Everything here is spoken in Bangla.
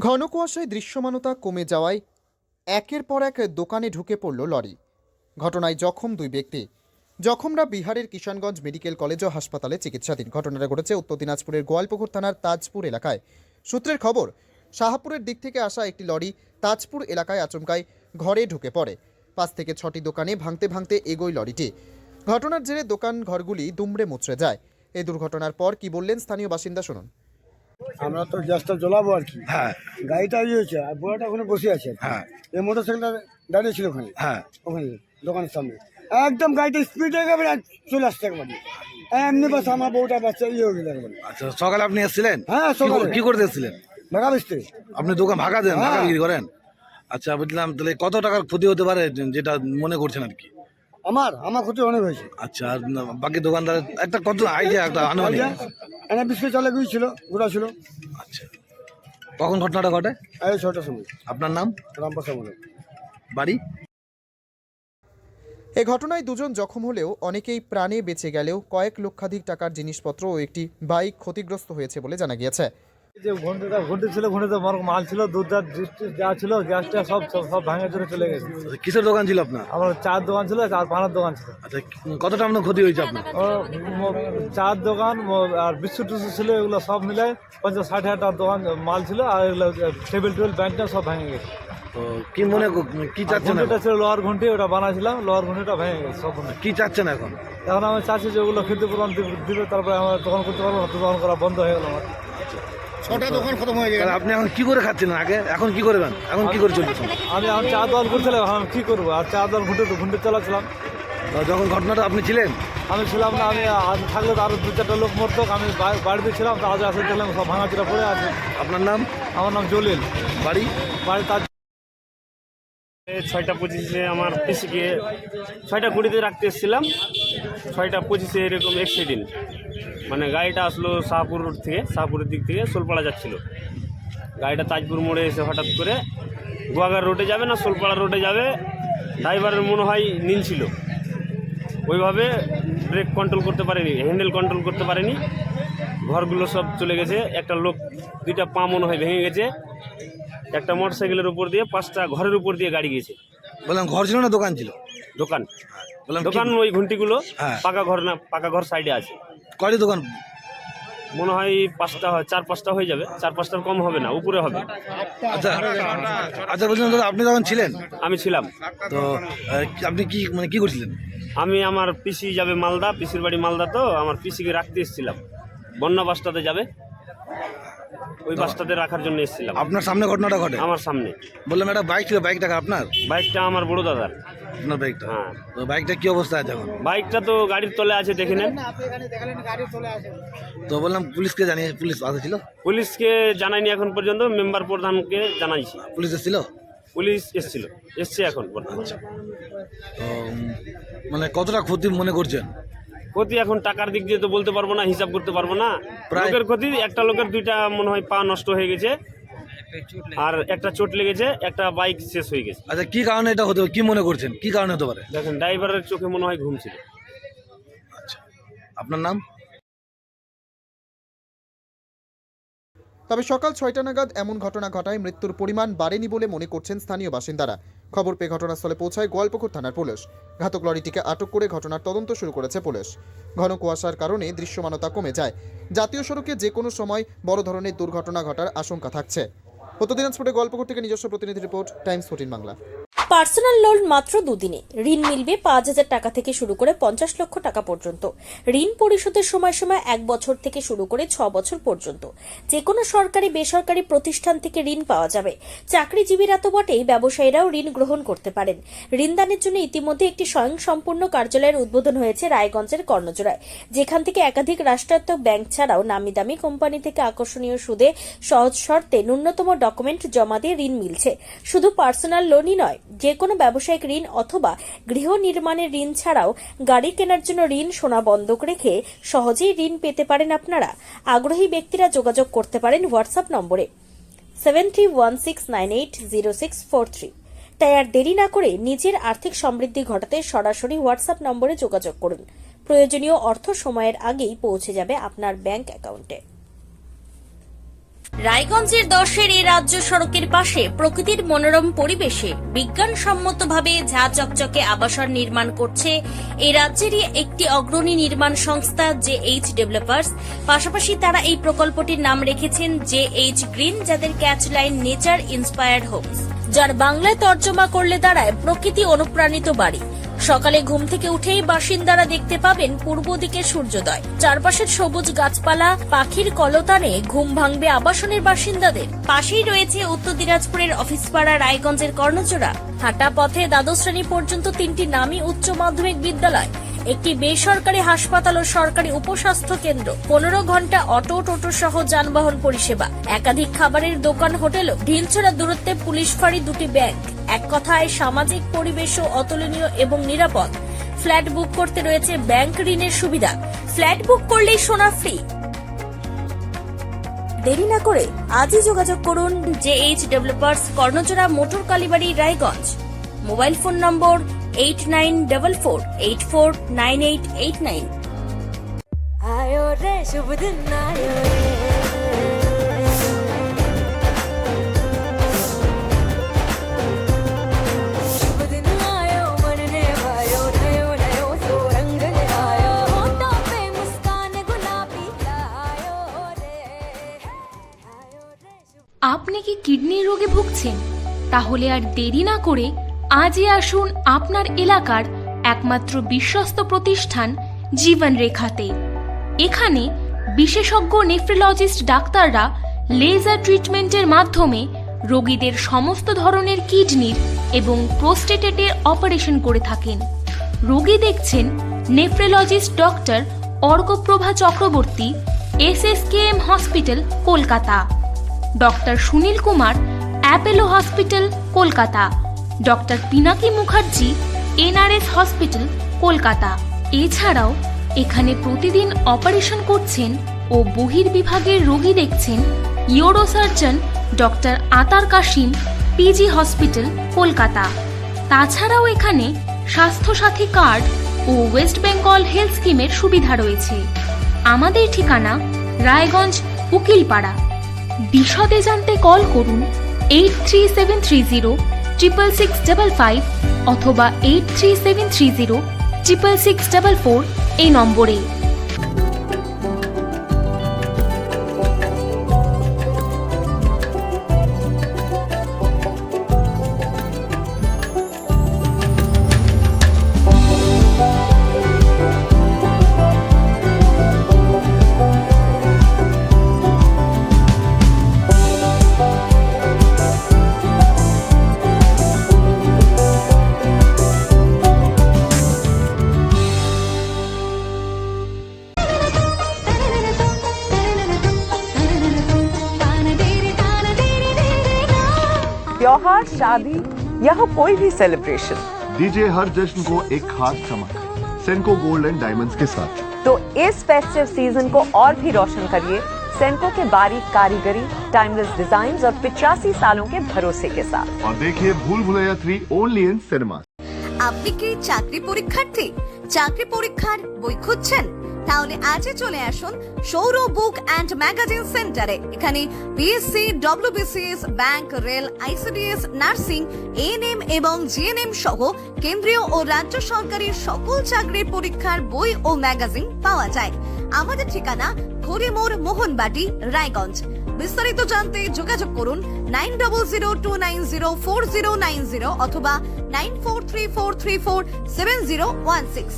ঘন কুয়াশায় দৃশ্যমানতা কমে যাওয়ায় একের পর এক দোকানে ঢুকে পড়ল লরি। ঘটনায় জখম দুই ব্যক্তি। জখমরা বিহারের কিষানগঞ্জ মেডিকেল কলেজ ও হাসপাতালে চিকিৎসাধীন। ঘটনাটা ঘটেছে উত্তর দিনাজপুরের গোয়ালপুকুর থানার তাজপুর এলাকায়। সূত্রের খবর, শাহপুরের দিক থেকে আসা একটি লরি তাজপুর এলাকায় আচমকায় ঘরে ঢুকে পড়ে। 5 থেকে 6টি দোকানে ভাঙতে ভাঙতে এগোয় লরিটি। ঘটনার জেরে দোকান ঘরগুলি দুমড়ে মুচড়ে যায়। এই দুর্ঘটনার পর কি বললেন স্থানীয় বাসিন্দা, শুনুন। আমরা তো গ্যাসটা জ্বলাবো আর কি। হ্যাঁ গাড়িটা ইয়ে হয়েছে আর বুড়াটা ওখানে বসে আছে। হ্যাঁ এই মোটরসাইকেলটা দাঁড়িয়ে ছিল ওখানে, হ্যাঁ ওখানে দোকানের সামনে। একদম গাড়িটা স্পিডে একেবারে চলে আসছে একবারে। এমনি বাস আমার বউটা বাচ্চা ইয়ে হয়ে গেল একবারে। আচ্ছা, সকালে আপনি এসেছিলেন? হ্যাঁ, সকালে। কি করতে এসেছিলেন? ভাগা বেসতে। আপনি দোকান ভাগা দেন, হ্যাঁ। ভাগা বিক্রি করেন? আচ্ছা, বুঝলাম। তাহলে কত টাকার ক্ষতি হতে পারে যেটা মনে করছেন আর কি? আমার ক্ষতি অনেক হয়েছে। আচ্ছা, আর বাকি দোকানদার একটা কত আইডিয়া, একটা আনুমানিক? এনে বিস্কুট চালে গিয়েছিল, ঘোরা ছিল। আচ্ছা, কখন ঘটনাটা ঘটে? এই 6টার সময়। আপনার নাম? রামপ্রসাদ বলে। বাড়ি? এ ঘটনায় দুজন জখম হলেও অনেকেই প্রাণে বেঁচে গেলেও কয়েক লক্ষাধিক টাকার জিনিসপত্র ও একটি বাইক ক্ষতিগ্রস্ত হয়েছে বলে জানা গিয়েছে। যে ঘন্টা ছিল, ঘন্টাতে মাল ছিল, দুধ যা ছিল, গ্যাসটা সব ভাঙে চলে চলে গেছে। আচ্ছা, কিসের দোকান ছিল আপনার? আমার চার দোকান ছিল, আর পানার দোকান ছিল। আচ্ছা, কতটা আপনার ক্ষতি হয়েছে আপনার? চার দোকান আর বিস্কুট টিস্কুট ছিল, এগুলো সব মিলে 50-60 হাজার দোকান মাল ছিল, আর এগুলো টেবিল ব্যাংকটা সব ভেঙে গেছে। তো কি মনে কি চাচ্ছেন ঘন্টাটা এখন? ছিল লোহার ঘন্টি, ওটা বানাইছিলাম, লোহার ঘন্টিটা ভেঙে গেছে সব। কি চাচ্ছেন এখন? এখন আমি চাচ্ছি যে ওগুলো ক্ষতিপূরণ দিবে, তারপরে আমার দোকান করতে পারবো না, দোকান করা বন্ধ হয়ে গেল আমার। 6টা দোকান খতম হয়ে গেছে। তাহলে আপনি এখন কি করে খাচ্ছিলেন আগে, এখন কি করবেন, এখন কি করে চলছেন? আমি চা দোকান করছিলাম, এখন আমি কী করবো? আর চা দোকান ঘুঁটে চালাচ্ছিলাম। যখন ঘটনাটা আপনি ছিলেন? আমি ছিলাম না, আমি থাকলে তো আরো 2-4টা লোক মরতো। আমি বাড়িতে ছিলাম, তো আজ আসে দেখলাম সব ভাঙাচোরা পড়ে আছে। আপনার নাম? আমার নাম জলিল। বাড়ি? বাড়ি তার 6টা 25-এ আমার পিসিকে 6টা 20-তে রাখতে এসেছিলাম। 6টা 25-এ এরকম অ্যাক্সিডেন্ট, মানে গাড়িটা আসলো শাহপুর রোড থেকে, শাহপুরের দিক থেকে সোলপাড়া যাচ্ছিল। গাড়িটা তাজপুর মোড়ে এসে হঠাৎ করে গোয়াগার রোডে যাবে না সোলপাড়া রোডে যাবে, ড্রাইভারের মনে হয় নিন ছিল, ওইভাবে ব্রেক কন্ট্রোল করতে পারেনি, হ্যান্ডেল কন্ট্রোল করতে পারেনি। ঘরগুলো সব চলে গেছে, একটা লোক 2টা পা মনে হয় ভেঙে গেছে। একটা মোটরসাইকেলের উপর দিয়ে 5টা ঘরের উপর দিয়ে গাড়ি গেছে। বললাম ঘর ছিল না দোকান ছিল? দোকান, বললাম দোকান ওই ঘন্টিগুলো হ্যাঁ। পাকা ঘর না, পাকা ঘর সাইডে আছে। কয়টি দোকান? মনে হয় 5টা হয়, 4-5টা হয়ে যাবে, 4-5টার কম হবে না, উপরে হবে। আচ্ছা আচ্ছা, বলছিলাম দাদা, আপনি যখন ছিলেন আমি ছিলাম। তো আপনি কি কি করছিলেন? আমি আমার পিসি যাবে মালদা, পিসির বাড়ি মালদা, তো আমার পিসিকে রাখতে এসেছিলাম। বন্যা বাসটাতে যাবে, ওই বাসটাতে রাখার জন্য এসেছিলাম। আপনার সামনে ঘটনাটা ঘটে? আমার সামনে। বললাম একটা বাইক ছিল, বাইকটা আপনার? বাইকটা আমার বড় দাদার। আপনার বাইকটা? হ্যাঁ। তো বাইকটা কি অবস্থা আছে এখন? বাইকটা তো গাড়ির তলে আছে, দেখে নেন। তো বললাম পুলিশকে জানিয়ে, পুলিশ আসেছিল? পুলিশকে জানাইনি এখন পর্যন্ত, মেম্বার প্রধানকে জানাইছি। পুলিশ এসেছিল? পুলিশ এসছে এখন বর্তমানে। তো মানে কতটা ক্ষতি মনে করছেন? ক্ষতি এখন টাকার দিক দিয়ে তো বলতে পারবো না, হিসাব করতে পারবো না। প্রায়- লোকের ক্ষতি, একটা লোকের 2টা মনে হয় পা নষ্ট হয়ে গেছে, আর একটা চোট লেগেছে, একটা বাইক শেষ হয়ে গেছে। আচ্ছা, কি কারণে এটা হতে পারে, কি মনে করছেন, কি কারণে হতে পারে? দেখেন, ড্রাইভারের চোখে মনে হয় ঘুম ছিল। আচ্ছা, আপনার নাম? তবে সকাল 6টা নাগাদ এমন ঘটনা ঘটায় মৃত্যুর পরিমাণ বাড়েনি বলে মনে করছেন স্থানীয় বাসিন্দারা। খবর পেয়ে ঘটনাস্থলে পৌঁছায় গোয়ালপুকুর থানার পুলিশ। ঘাতক লরিটিকে আটক করে ঘটনার তদন্ত শুরু করেছে পুলিশ। ঘন কুয়াশার কারণে দৃশ্যমানতা কমে যায়। জাতীয় সড়কে যে কোনো সময় বড় ধরনের দুর্ঘটনা ঘটার আশঙ্কা থাকছে। উত্তর দিনাজপুরে গোয়ালপুকুর থেকে নিজস্ব প্রতিনিধি report, Times 14 Bangla. Personal loan মাত্র 2 দিনে ঋণ মিলবে 5,000 টাকা থেকে শুরু করে 50 লক্ষ টাকা পর্যন্ত। ঋণ পরিশোধের সময়সীমা 1 বছর থেকে শুরু করে 6 বছর পর্যন্ত। যে কোনো সরকারি বেসরকারি প্রতিষ্ঠান থেকে ঋণ পাওয়া যাবে। চাকরিজীবীরা তো বটেই, ব্যবসায়ীরাও ঋণ গ্রহণ করতে পারেন। ঋণদানের জন্য ইতিমধ্যে একটি স্বয়ংসম্পূর্ণ কার্যালয়ের উদ্বোধন হয়েছে রায়গঞ্জের কর্ণজোড়ায়, যেখান থেকে একাধিক রাষ্ট্রায়ত্ত ব্যাংক ছাড়াও নামি দামি কোম্পানি থেকে আকর্ষণীয় সুদে সহজ শর্তে ন্যূনতম ডকুমেন্ট জমা দিয়ে ঋণ মিলছে। শুধু পার্সোনাল লোনই নয়, যে কোনো ব্যবসায়িক ঋণ অথবা গৃহ নির্মাণের ঋণ ছাড়াও গাড়ি কেনার জন্য ঋণ, সোনা বন্ধক রেখে সহজেই ঋণ পেতে পারেন আপনারা। আগ্রহী ব্যক্তিরা যোগাযোগ করতে পারেন হোয়াটসঅ্যাপ নম্বরে 7316980643। তাই আর দেরি না করে নিজের আর্থিক সমৃদ্ধি ঘটাতে সরাসরি হোয়াটসঅ্যাপ নম্বরে যোগাযোগ করুন। প্রয়োজনীয় অর্থ সময়ের আগেই পৌঁছে যাবে আপনার ব্যাংক অ্যাকাউন্টে। রায়গঞ্জের 10-এর এই রাজ্য সড়কের পাশে প্রকৃতির মনোরম পরিবেশে বিজ্ঞানসম্মতভাবে ঝা চকচকে আবাসন নির্মাণ করছে এই রাজ্যেরই একটি অগ্রণী নির্মাণ সংস্থা JH ডেভেলপার্স। পাশাপাশি তারা এই প্রকল্পটির নাম রেখেছেন JH গ্রিন, যাদের ক্যাচলাইন নেচার ইন্সপায়ার্ড হোমস, যার বাংলায় তর্জমা করলে দাঁড়ায় প্রকৃতি অনুপ্রাণিত বাড়ি। সকালে ঘুম থেকে উঠেই বাসিন্দারা দেখতে পাবেন পূর্ব দিকে সূর্যোদয়, চারপাশের সবুজ গাছপালা, পাখির কলতানে ঘুম ভাঙবে আবাসনের বাসিন্দাদের। পাশেই রয়েছে উত্তর দিনাজপুরের অফিসপাড়া রায়গঞ্জের কর্ণজোড়া। হাঁটা পথে দ্বাদশ শ্রেণী পর্যন্ত 3টি নামী উচ্চ মাধ্যমিক বিদ্যালয়, একটি বেসরকারি হাসপাতাল ও সরকারি উপস্বাস্থ্য কেন্দ্র, 15 ঘন্টা অটো টোটো সহ যানবাহন পরিষেবা, একাধিক খাবারের দোকান, হোটেল, ঢিলছড়া দূরত্বে পুলিশ ফাঁড়ি, 2টি ব্যাংক। এক কথায় সামাজিক পরিবেশও অতুলনীয় এবং নিরাপদ। ফ্ল্যাট বুক করতে রয়েছে ব্যাংক ঋণের সুবিধা। ফ্ল্যাট বুক করলেই সোনা ফ্রি। দেরি না করে আজই যোগাযোগ করুন JH developers, Karnajora, motor Kalibari, Raiganj. Mobile phone number 8944849889। आयो रे शुभ दिन आयो रे शुभ दिन आयो मन ने भायो नयो नयो सो रंग ले आयो होठों पे मुस्कान गुलाबी आयो रे शुभ। আপনি কি কিডনি রোগে ভুগছেন? তাহলে আর দেরি না করে আজই আসুন আপনার এলাকার একমাত্র বিশ্বস্ত প্রতিষ্ঠান জীবন রেখাতে। এখানে বিশেষজ্ঞ নেফ্রোলজিস্ট ডাক্তাররা লেজার ট্রিটমেন্টের মাধ্যমে রোগীদের সমস্ত ধরনের কিডনির এবং প্রোস্টেটের অপারেশন করে থাকেন। রোগী দেখছেন nephrologist doctor Arkaprava Chakraborty, SSKM hospital, Kolkata. Doctor Sunil Kumar, Apollo hospital, Kolkata. Doctor Pinaki Mukherjee, NRS hospital, Kolkata. এছাড়াও এখানে প্রতিদিন অপারেশন করছেন ও বহির্বিভাগের রোগী দেখছেন ইউরোসার্জন ডক্টর আতার কাশিম, PG হসপিটাল, কলকাতা। তাছাড়াও এখানে স্বাস্থ্যসাথী কার্ড ও ওয়েস্ট বেঙ্গল হেলথ স্কিমের সুবিধা রয়েছে। আমাদের ঠিকানা রায়গঞ্জ, উকিলপাড়া। বিশদে জানতে কল করুন 8373066655 অথবা 8373066644 এই নম্বরে। त्योहार, शादी या हो कोई भी सेलिब्रेशन, दीजिए हर जश्न को एक खास चमक सेंको गोल्ड एंड डायमंड्स के साथ। तो इस फेस्टिव सीजन को और भी रोशन करिए सेंको के बारीक कारीगरी, टाइमलेस डिजाइन और 85 सालों के भरोसे के साथ। और देखिए भूल भुलैया 3 ओनली इन सिनेमा। আপনি কি চাকরি পরীক্ষার্থী? চাকরি পরীক্ষার বই খুঁজছেন? তাহলে আজই চলে আসুন সৌর বুক অ্যান্ড ম্যাগাজিন সেন্টারে। এখানে BSc, WBCS, bank, rail, ICDS, nursing, ANM এবং GNM সহ কেন্দ্রীয় ও রাজ্য সরকারি সকল চাকরির পরীক্ষার বই ও ম্যাগাজিন পাওয়া যায়। আমাদের ঠিকানা ঘড়িমোড়, মোহনবাটি, রায়গঞ্জ। বিস্তারিত জানতে যোগাযোগ করুন 9002904090 অথবা 9434347016।